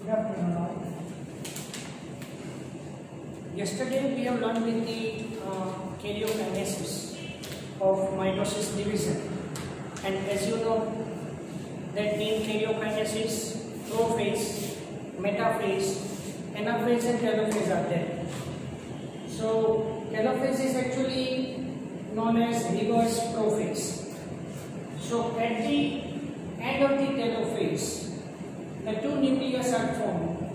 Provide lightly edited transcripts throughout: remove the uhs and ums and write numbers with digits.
Good afternoon all. Yesterday we have learned with the karyokinesis of mitosis division, and as you know that in karyokinesis prophase, metaphase, anaphase and telophase are there. So telophase is actually known as reverse prophase. So at the end of the telophase, the two nucleus are formed,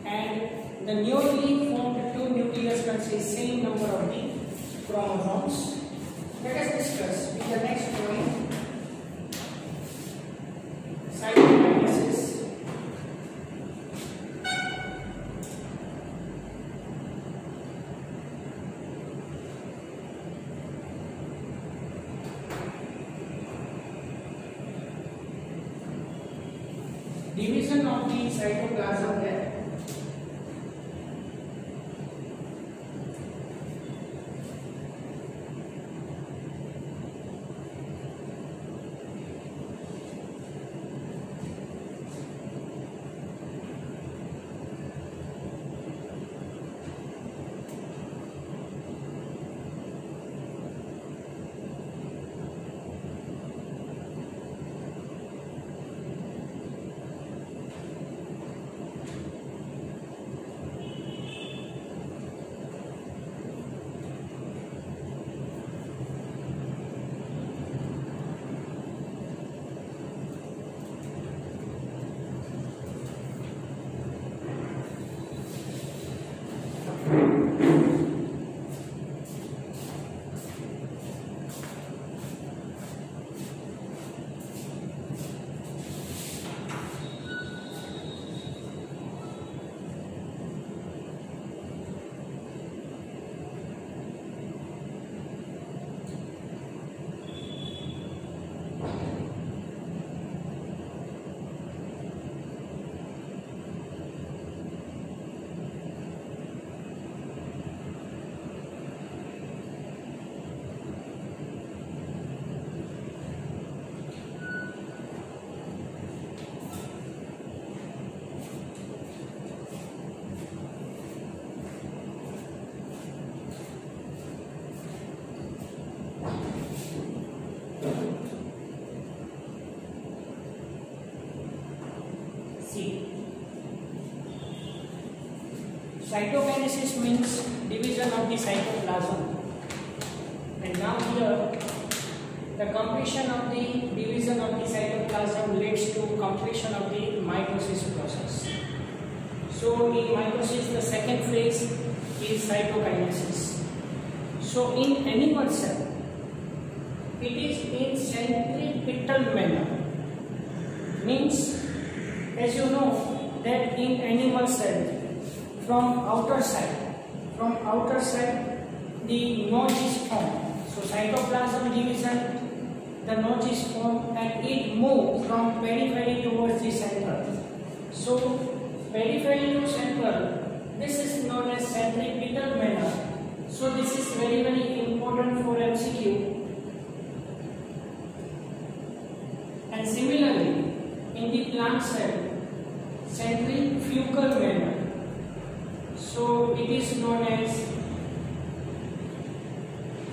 and the newly formed two nucleus contain same number of the chromosomes. Let us discuss with the next point, cytokinesis. Division of the cytoplasm है. Cytokinesis means division of the cytoplasm, and now here the completion of the division of the cytoplasm leads to completion of the mitosis process. So in mitosis the second phase is cytokinesis. So in animal cell it is in centripetal manner, means as you know that in animal cell from outer side the notch is formed. So cytoplasm division, the notch is formed and it moves from periphery towards the center. So periphery to central, this is known as centripetal manner. So this is very important for MCQ. And similarly in the plant cell, centrifugal manner. So it is known as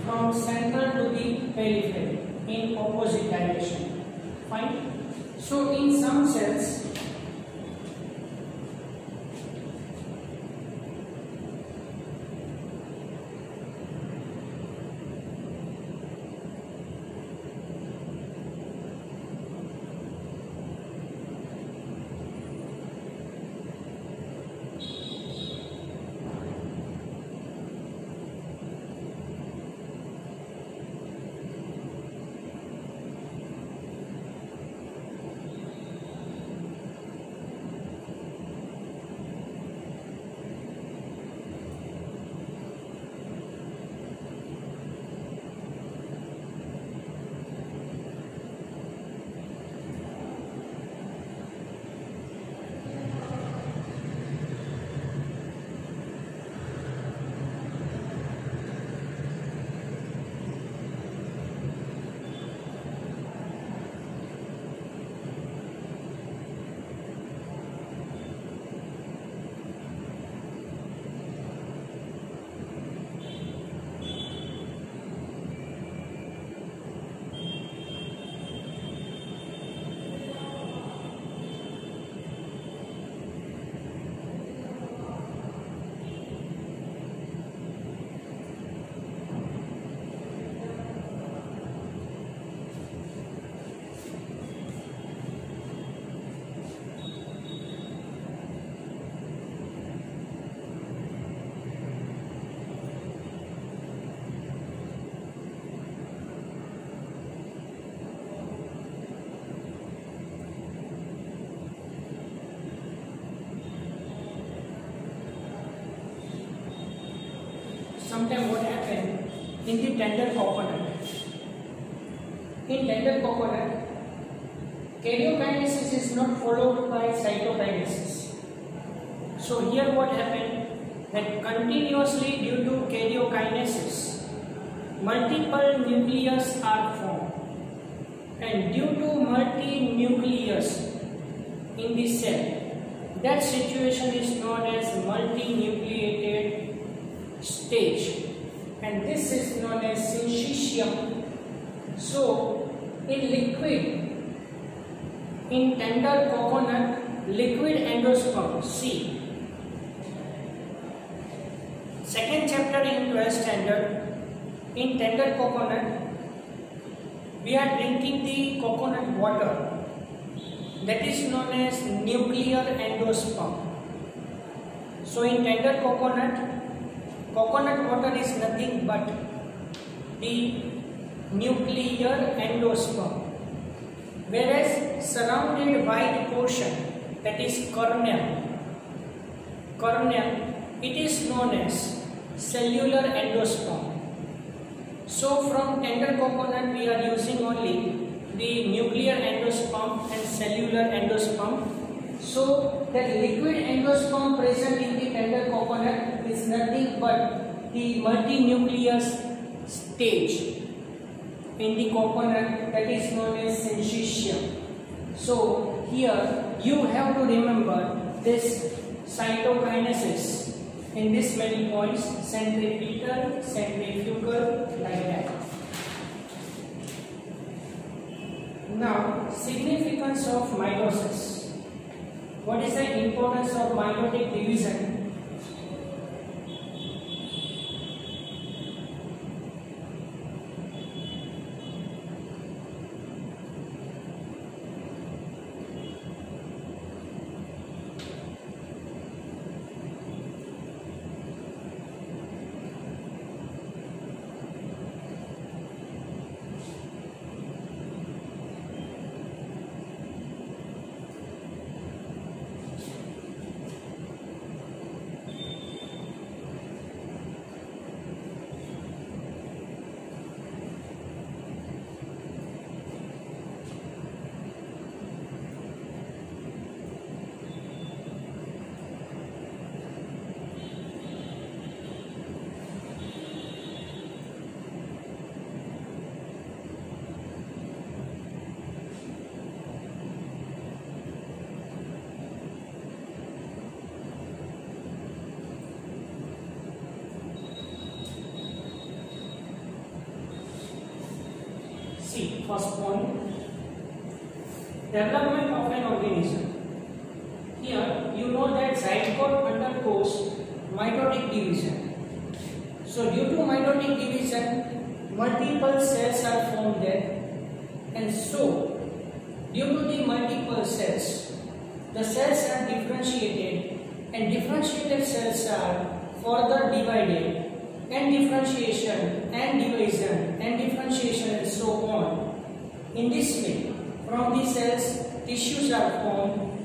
from central to the periphery in opposite direction. Fine. So in some cells sometimes what happen in the tender coconut. In tender coconut, karyokinesis is not followed by cytokinesis. So here what happened, that continuously due to karyokinesis, multiple nucleus are formed, and due to multi-nucleus in the cell, that situation is known as multinucleated stage, and this is known as syncytium. So in liquid, in tender coconut, liquid endosperm, see second chapter in 12th standard, in tender coconut we are drinking the coconut water, that is known as nuclear endosperm. So in tender coconut, coconut water is nothing but the nuclear endosperm, whereas surrounded white portion, that is kernel, it is known as cellular endosperm. So from tender coconut we are using only the nuclear endosperm and cellular endosperm. So that liquid endosperm present in the tender coconut is nothing but the multinucleus stage in the coconut, that is known as syncytium. So here you have to remember this cytokinesis in this many points, centripetal, centrifugal, like that. Now, significance of mitosis. What is the importance of mitotic division? See, first point, development of an organism. Here you know that zygote undergoes mitotic division. So due to mitotic division, multiple cells are formed there, and so due to the multiple cells, the cells are differentiated, and differentiated cells are further divided, and differentiation and division and differentiation and so on. In this way, from the cells, tissues are formed,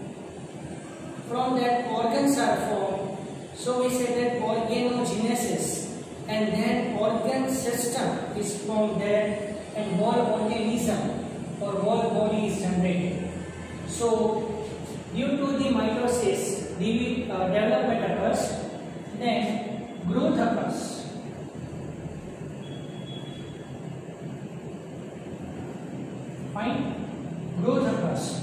from that organs are formed. So we say that organogenesis, and then organ system is formed there, and whole organism or whole body is generated. So due to the mitosis, the development occurs, then growth occurs. Fine, growth occurs.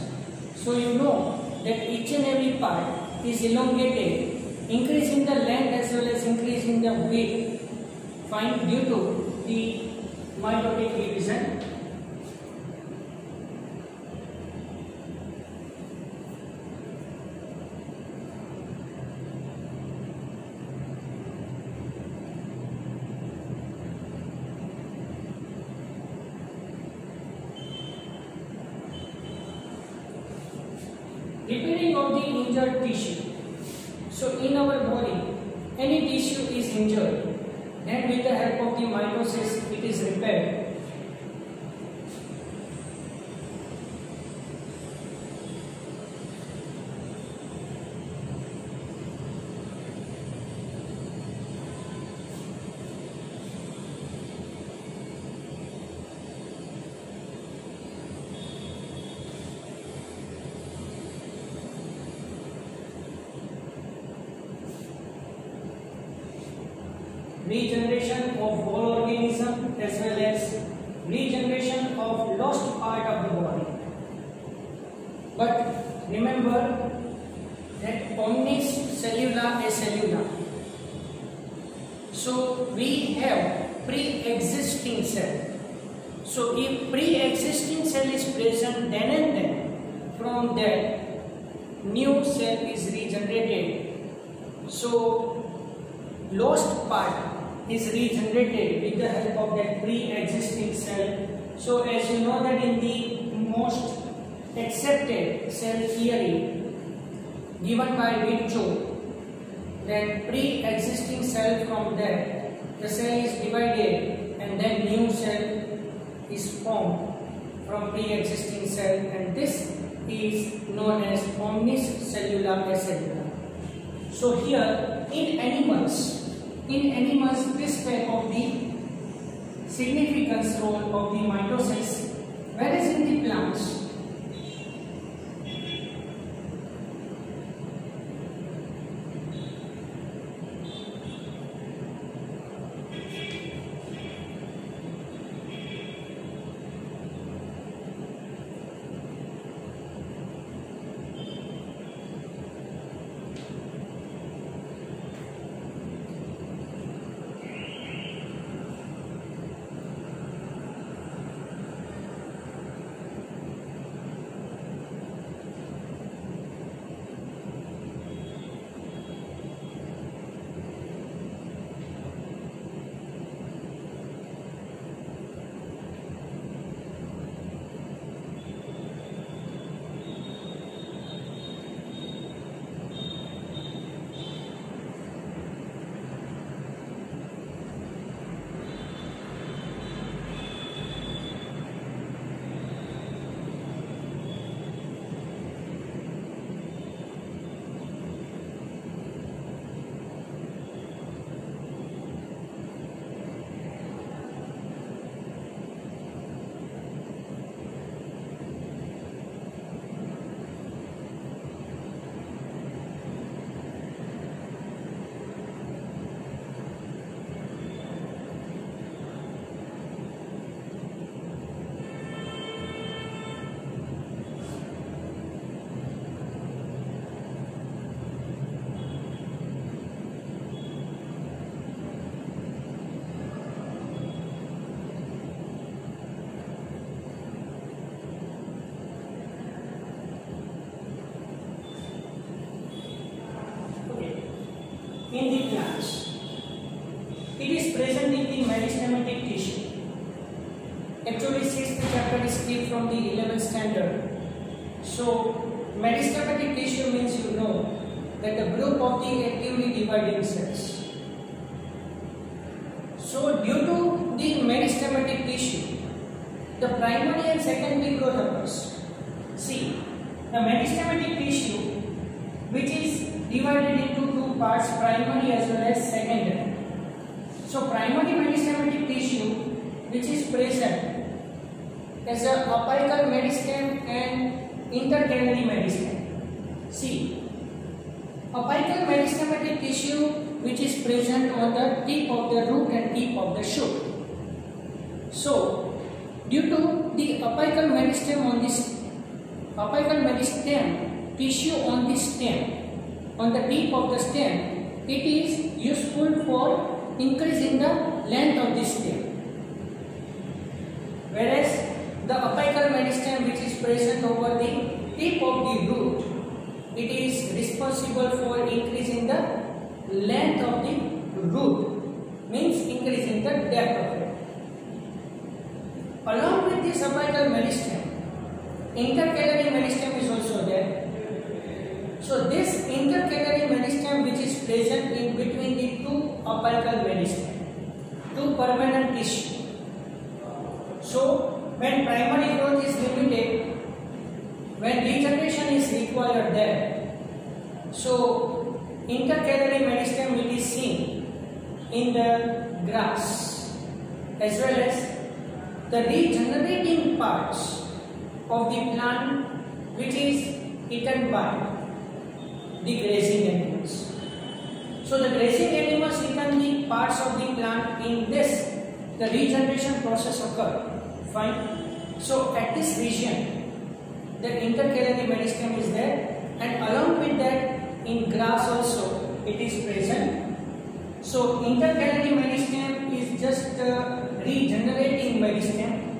So you know that each and every part is elongated, increasing the length as well as increasing the weight. Fine, due to the mitotic division. Repairing of the injured tissue. So in our body, any tissue is injured, and with the help of the mitosis, it is repaired. regeneration of whole organism as well as regeneration of lost part of the body. But remember that omnis cellula est cellula. So we have pre-existing cell. So if pre-existing cell is present then and then, from that new cell is regenerated. So lost part is regenerated with the help of that pre-existing cell. So as you know that in the most accepted cell theory given by Virchow, then pre-existing cell, from that the cell is divided and then new cell is formed from pre-existing cell, and this is known as omnis cellula est cellula. So here in animals this type of the significance role of the mitosis, whereas in the plants in the plants, it is present in the meristematic tissue. Actually, 6th chapter is skipped from the 11th standard. So, meristematic tissue means you know that the group of the actively dividing cells. So, due to the meristematic tissue, the primary and secondary growth occurs. See, the meristematic tissue, which is divided into two parts, primary as well as secondary. So primary meristematic tissue, which is present as a apical meristem and intercalary meristem. See, apical meristematic tissue, which is present on the tip of the root and tip of the shoot. So due to the apical meristem on this apical meristem tissue on the stem, on the tip of the stem, it is useful for increasing the length of the stem. Whereas the apical meristem, which is present over the tip of the root, it is responsible for increasing the length of the root, means increasing the depth of it. Along with this apical meristem, intercalary meristem is also there. So this intercalary meristem, which is present in between the two apical meristem, two permanent tissue. So when primary growth is limited, when regeneration is required there, so intercalary meristem will be seen in the grass, as well as the regenerating parts of the plant, which is eaten by the grazing animals. So the grazing animals eaten specimen the parts of the plant in this, the regeneration process occur. Fine. So at this region, the intercalary meristem is there, and along with that, in grass also it is present. So intercalary meristem is just regenerating meristem,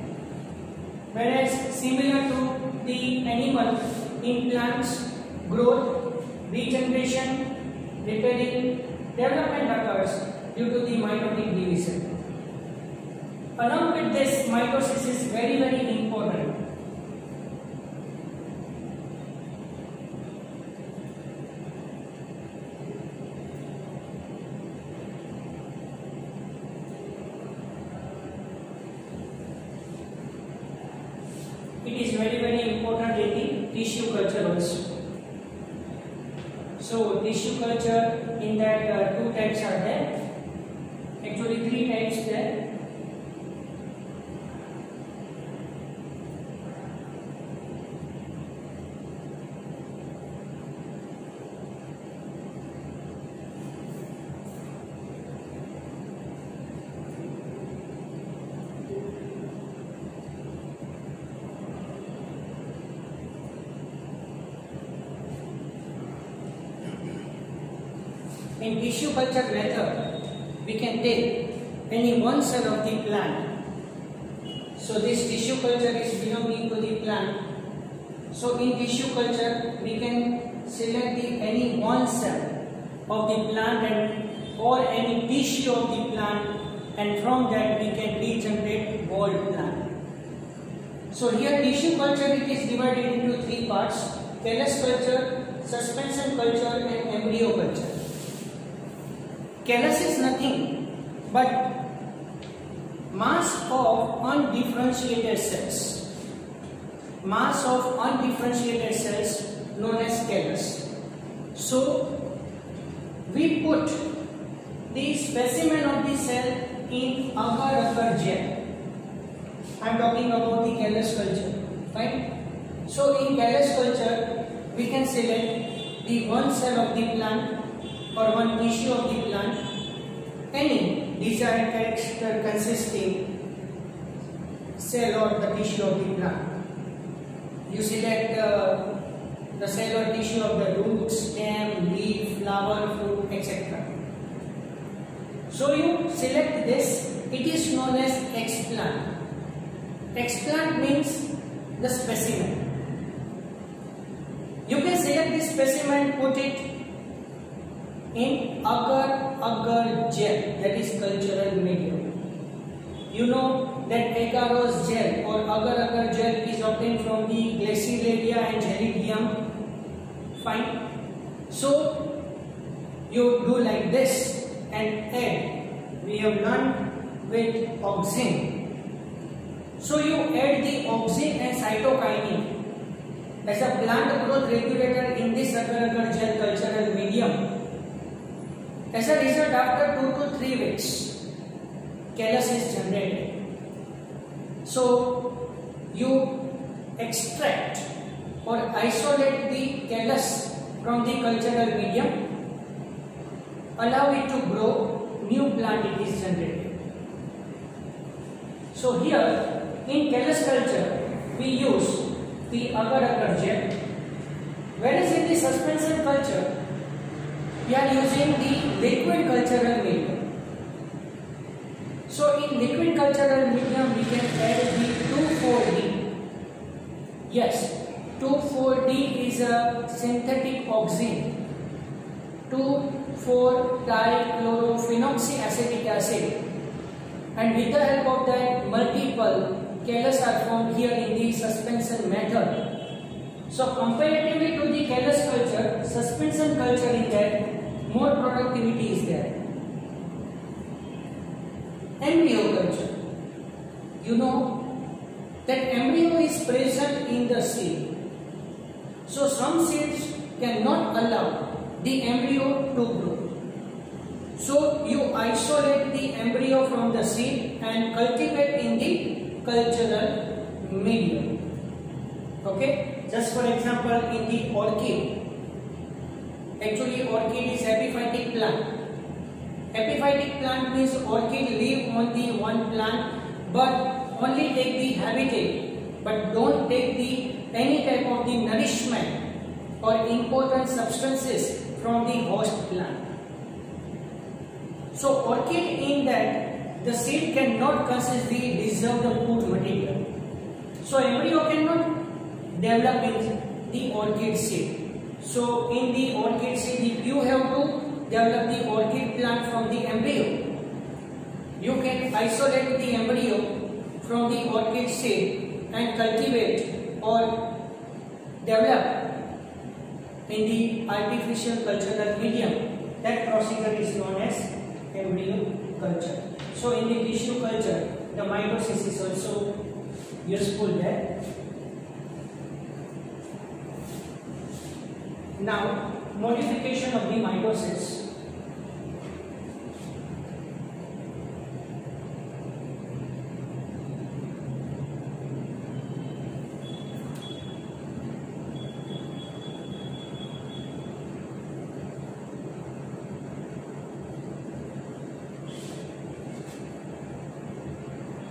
whereas similar to the animal, in plants, growth, regeneration, repairing, development occurs due to the mitotic division. Along with this, mitosis is very, very important. It is very, very important in the tissue culture also. So tissue culture, in that two types are there. Actually, three types there. In tissue culture method, we can take any one cell of the plant. So this tissue culture is belonging to the plant. So in tissue culture, we can select any one cell of the plant and or any tissue of the plant, and from that we can regenerate whole plant. So here tissue culture, it is divided into three parts: callus culture, suspension culture, and embryo culture. Callus is nothing but mass of undifferentiated cells. Mass of undifferentiated cells known as callus. So we put the specimen of the cell in agar-agar gel. I am talking about the callus culture, right? So in callus culture, we can select the one cell of the plant or one tissue of the plant, any desired character consisting cell or the tissue of the plant. You select the cell or tissue of the root, stem, leaf, flower, fruit, etc. So you select this, it is known as explant. Explant means the specimen. You can select this specimen, put it in agar-agar gel, that is cultural medium. You know that agarose gel or agar-agar gel is obtained from the Glaciolaria and Gelidium. Fine. So you do like this and add. We have learned with auxin. So you add the auxin and cytokinin as a plant growth regulator in this agar-agar gel cultural medium. As a result, after 2 to 3 weeks, callus is generated. So you extract or isolate the callus from the cultural medium, allow it to grow, new plant it is generated. So here in callus culture, we use the agar-agar gel, whereas in the suspension culture, we are using the liquid cultural medium. So in liquid cultural medium, we can add the 2,4-D. Yes, 2,4-D is a synthetic auxin. 2,4-dichlorophenolic acid. And with the help of that, multiple callus are formed here in the suspension method. So comparatively to the callus culture, suspension culture in that more productivity is there. Embryo culture. You know that embryo is present in the seed. So some seeds cannot allow the embryo to grow. So you isolate the embryo from the seed and cultivate in the cultural medium. Okay. Just for example, in the orchid, actually orchid is epiphytic plant, Epiphytic plant means orchid live on the one plant, but only take the habitat, but don't take the any type of the nourishment or important substances from the host plant. So orchid in that the seed cannot consist the deserved food material. So embryo cannot develop in the orchid seed. So in the orchid seed you have to develop the orchid plant from the embryo. You can isolate the embryo from the orchid seed and cultivate or develop in the artificial cultural medium. That procedure is known as embryo culture. So in the tissue culture, the mitosis is also useful there. Now, modification of the mitosis.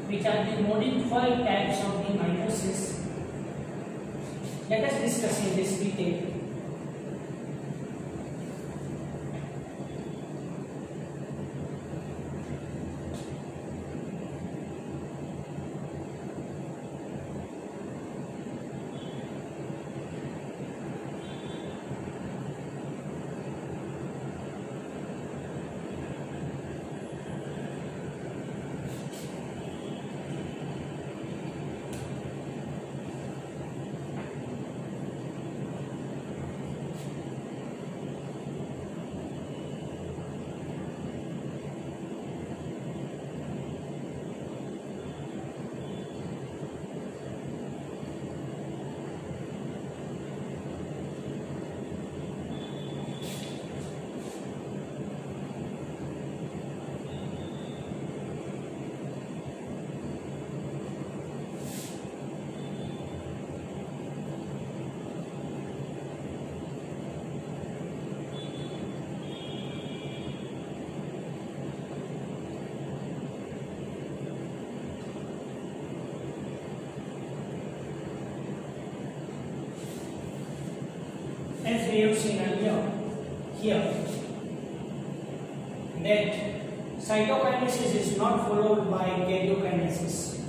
Which are the modified types of the mitosis. Let us discuss in this detail. As we have seen earlier here, that cytokinesis is not followed by karyokinesis.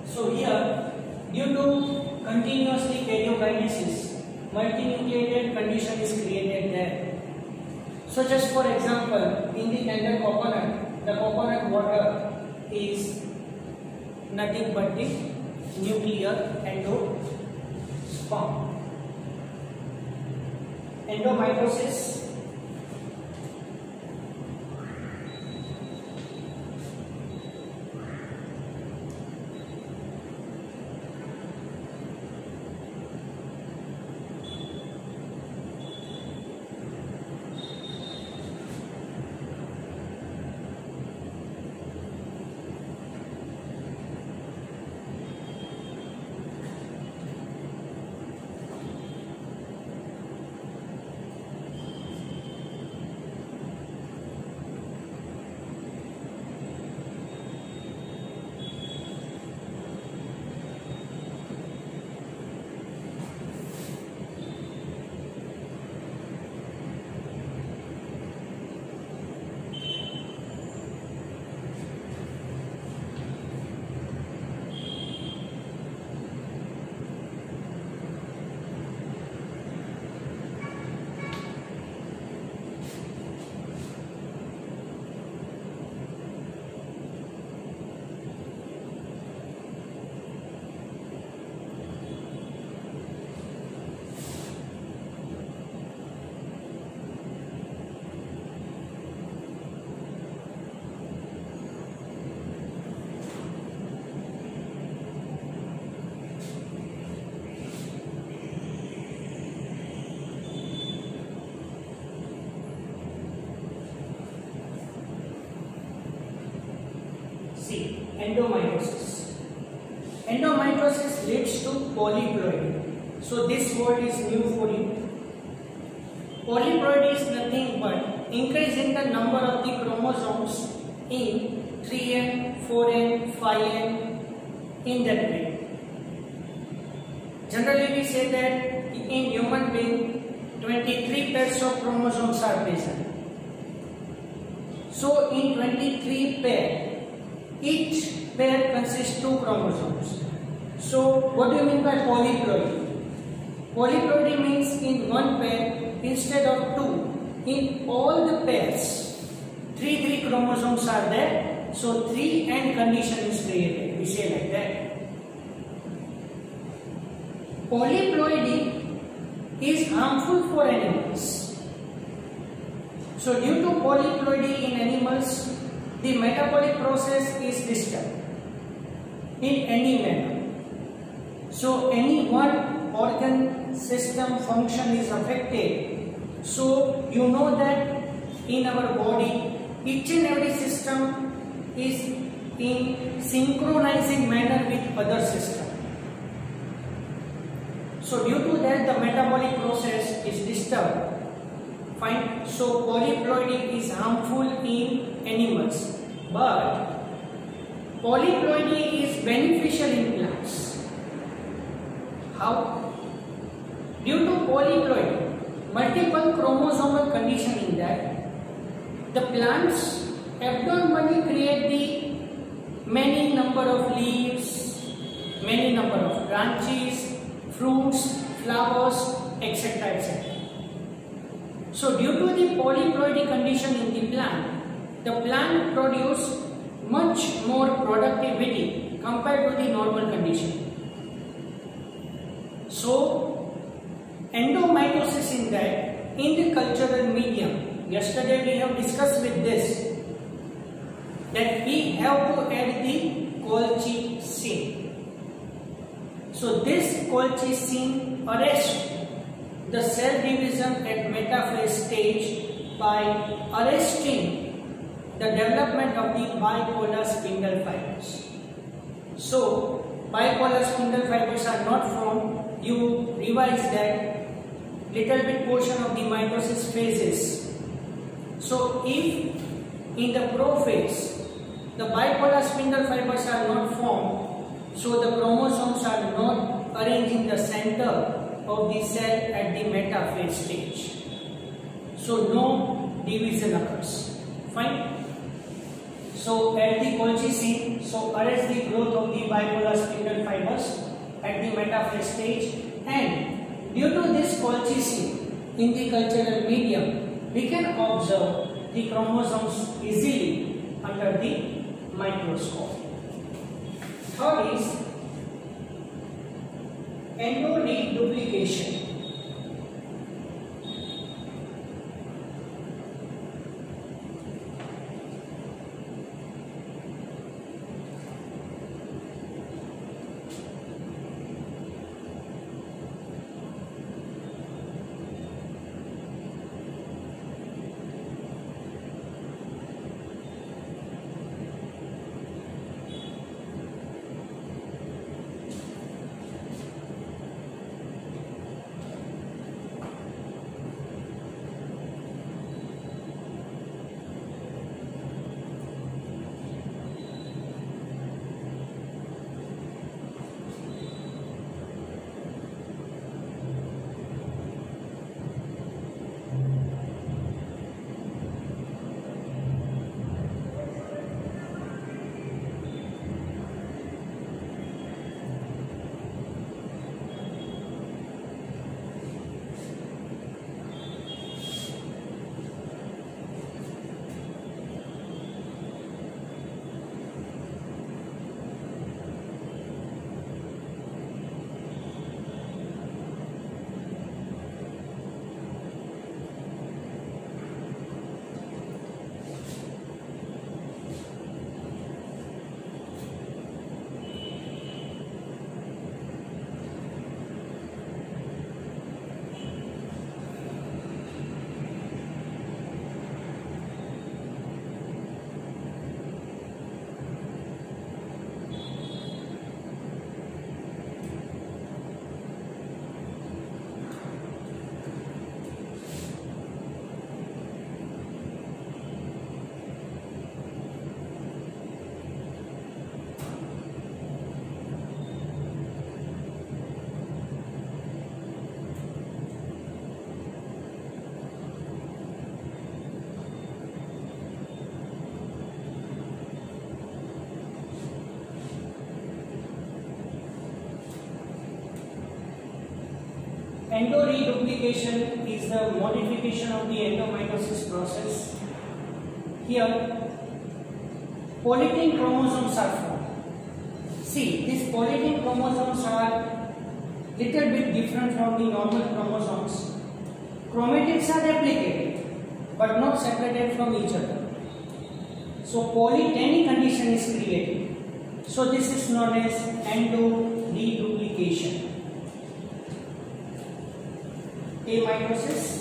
So here, due to continuously karyokinesis, multinucleated condition is created there. So just for example, in the tender coconut, the coconut water is nothing but the nuclear endosperm. Endomitosis. C. Endomitosis. Endomitosis leads to polyploidy. So this word is new for you. Polyploidy is nothing but increase in the number of the chromosomes in 3n, 4n, 5n, in that way. Generally we say that in human being 23 pairs of chromosomes are present. So in 23 pair, each pair consists 2 chromosomes. So what do you mean by polyploidy? Polyploidy means in one pair instead of 2, in all the pairs 3 chromosomes are there. So 3n condition is created. We say like that. Polyploidy is harmful for animals. So due to polyploidy in animals, the metabolic process is disturbed in any manner. So any one organ system function is affected. So you know that in our body, each and every system is in synchronizing manner with other system. So due to that, the metabolic process is disturbed. Fine. So polyploidy is harmful in animals, but polyploidy is beneficial in plants. How? Due to polyploidy, multiple chromosomal condition in that, the plants abnormally create the many number of leaves, many number of branches, fruits, flowers, etc. etc. So due to the polyploidy condition in the plant produce much more productivity compared to the normal condition. So endomitosis in that, in the cultural medium, yesterday we have discussed with this, that we have to add the colchicine. So this colchicine arrests the cell division at metaphase stage by arresting the development of the bipolar spindle fibers. So bipolar spindle fibers are not formed. You revise that little bit portion of the mitosis phases. So if in the prophase the bipolar spindle fibers are not formed, so the chromosomes are not arranged in the center of the cell at the metaphase stage. So no division occurs. Fine. So add the colchicine, so arrest the growth of the bipolar spindle fibers at the metaphase stage, and due to this colchicine in the cultural medium, we can observe the chromosomes easily under the microscope. Third is endoreduplication. Endoreduplication is the modification of the endomitosis process. Here, polytene chromosomes are formed. See, these polytene chromosomes are little bit different from the normal chromosomes. Chromatids are replicated, but not separated from each other. So, polytenic condition is created. So, this is known as endoreduplication. Amitosis.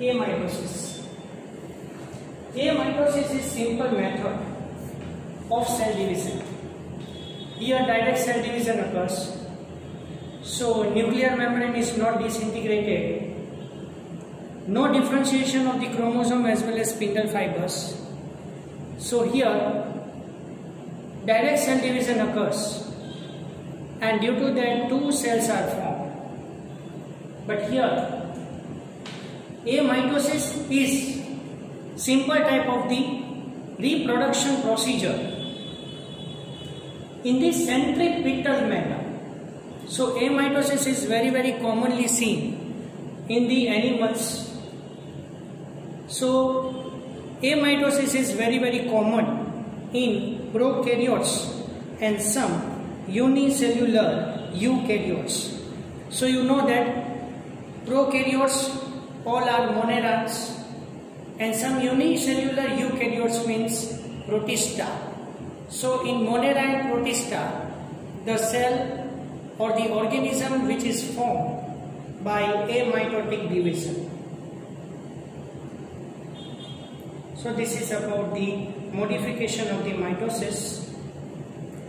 Amitosis. Amitosis is simple method of cell division. Here direct cell division occurs. So nuclear membrane is not disintegrated. No differentiation of the chromosome as well as spindle fibers. So here direct cell division occurs, and due to that two cells are formed. But here amitosis is simple type of the reproduction procedure in the centripetal manner. So amitosis is very commonly seen in the animals. So amitosis is very common in prokaryotes and some unicellular eukaryotes. So you know that prokaryotes all are monads, and some unicellular eukaryotes means protista. So in monera and protista, the cell or the organism which is formed by amitotic division. So this is about the modification of the mitosis.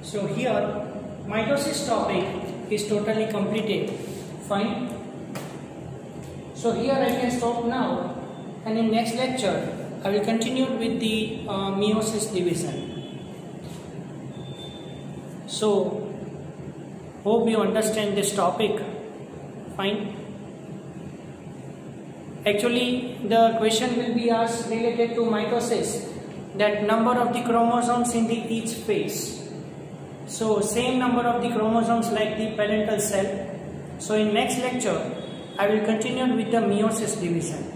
So here mitosis topic is totally completed. Fine. So here I can stop now, and in next lecture I will continue with the meiosis division. So hope you understand this topic. Fine. Actually the question will be asked related to mitosis, that number of the chromosomes in the each phase. So same number of the chromosomes like the parental cell. So in next lecture I will continue with the meiosis division.